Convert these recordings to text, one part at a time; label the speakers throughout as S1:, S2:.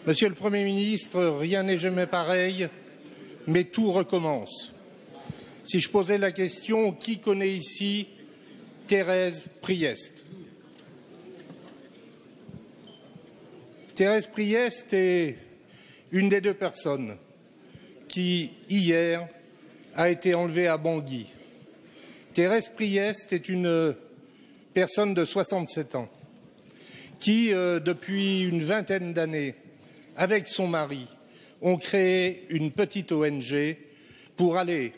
S1: Monsieur le Premier ministre, rien n'est jamais pareil, mais tout recommence. Si je posais la question, qui connaît ici Thérèse Priest? Thérèse Priest est une des deux personnes qui, hier, a été enlevée à Bangui. Thérèse Priest est une personne de 67 ans qui, depuis une vingtaine d'années, avec son mari, ont créé une petite ONG pour aller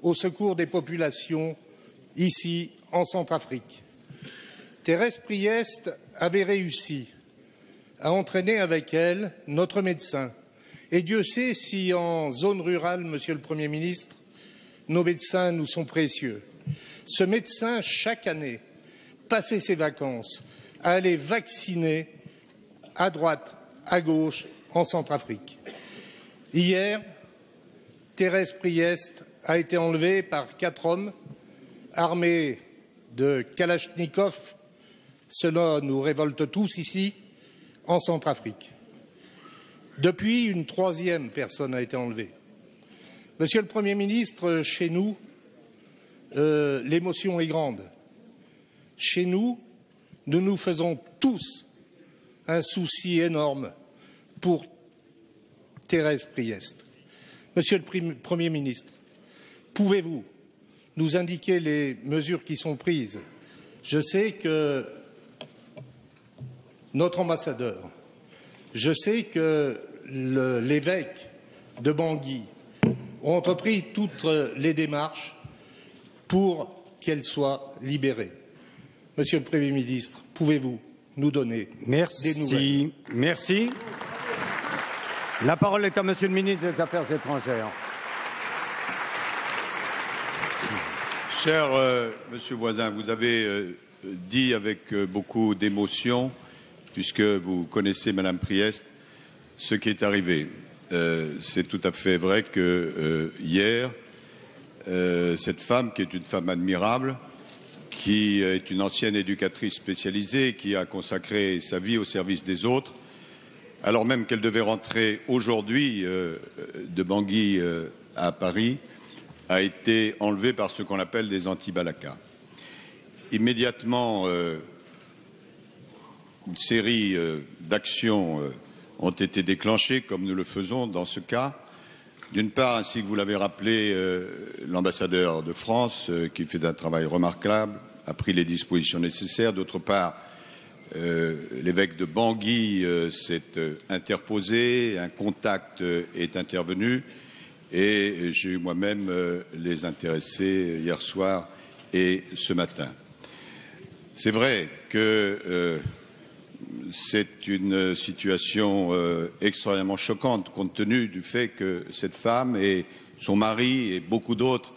S1: au secours des populations ici en Centrafrique. Thérèse Priest avait réussi à entraîner avec elle notre médecin. Et Dieu sait si en zone rurale, Monsieur le Premier ministre, nos médecins nous sont précieux. Ce médecin, chaque année, passait ses vacances à aller vacciner à droite, à gauche, en Centrafrique. Hier, Thérèse Priest a été enlevée par 4 hommes armés de Kalachnikov. Cela nous révolte tous ici, en Centrafrique. Depuis, une 3e personne a été enlevée. Monsieur le Premier ministre, chez nous, l'émotion est grande. Chez nous, nous nous faisons tous un souci énorme pour Thérèse Priest. Monsieur le Premier ministre, pouvez-vous nous indiquer les mesures qui sont prises? Je sais que notre ambassadeur, je sais que l'évêque de Bangui ont entrepris toutes les démarches pour qu'elle soit libérée. Monsieur le Premier ministre, pouvez-vous nous donner des nouvelles?
S2: Merci. La parole est à Monsieur le ministre des Affaires étrangères.
S3: Cher Monsieur Voisin, vous avez dit avec beaucoup d'émotion, puisque vous connaissez Madame Priest, ce qui est arrivé. C'est tout à fait vrai que hier, cette femme, qui est une femme admirable, qui est une ancienne éducatrice spécialisée, qui a consacré sa vie au service des autres, alors même qu'elle devait rentrer aujourd'hui de Bangui à Paris, a été enlevée par ce qu'on appelle des anti-balaka. Immédiatement, une série d'actions ont été déclenchées, comme nous le faisons dans ce cas. D'une part, ainsi que vous l'avez rappelé, l'ambassadeur de France, qui fait un travail remarquable, a pris les dispositions nécessaires. D'autre part, l'évêque de Bangui s'est interposé, un contact est intervenu et j'ai eu moi-même les intéressés hier soir et ce matin. C'est vrai que c'est une situation extraordinairement choquante compte tenu du fait que cette femme et son mari et beaucoup d'autres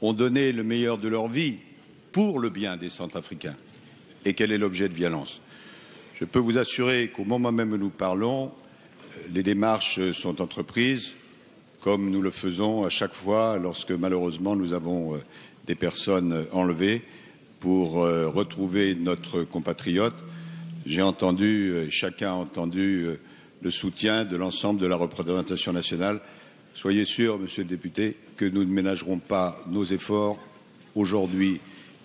S3: ont donné le meilleur de leur vie pour le bien des Centrafricains et qu'elle est l'objet de violences. Je peux vous assurer qu'au moment même où nous parlons, les démarches sont entreprises comme nous le faisons à chaque fois lorsque malheureusement nous avons des personnes enlevées pour retrouver notre compatriote. J'ai entendu, chacun a entendu le soutien de l'ensemble de la représentation nationale. Soyez sûr, Monsieur le député, que nous ne ménagerons pas nos efforts aujourd'hui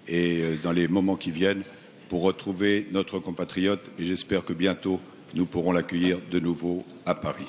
S3: et dans les moments qui viennent pour retrouver notre compatriote et j'espère que bientôt nous pourrons l'accueillir de nouveau à Paris.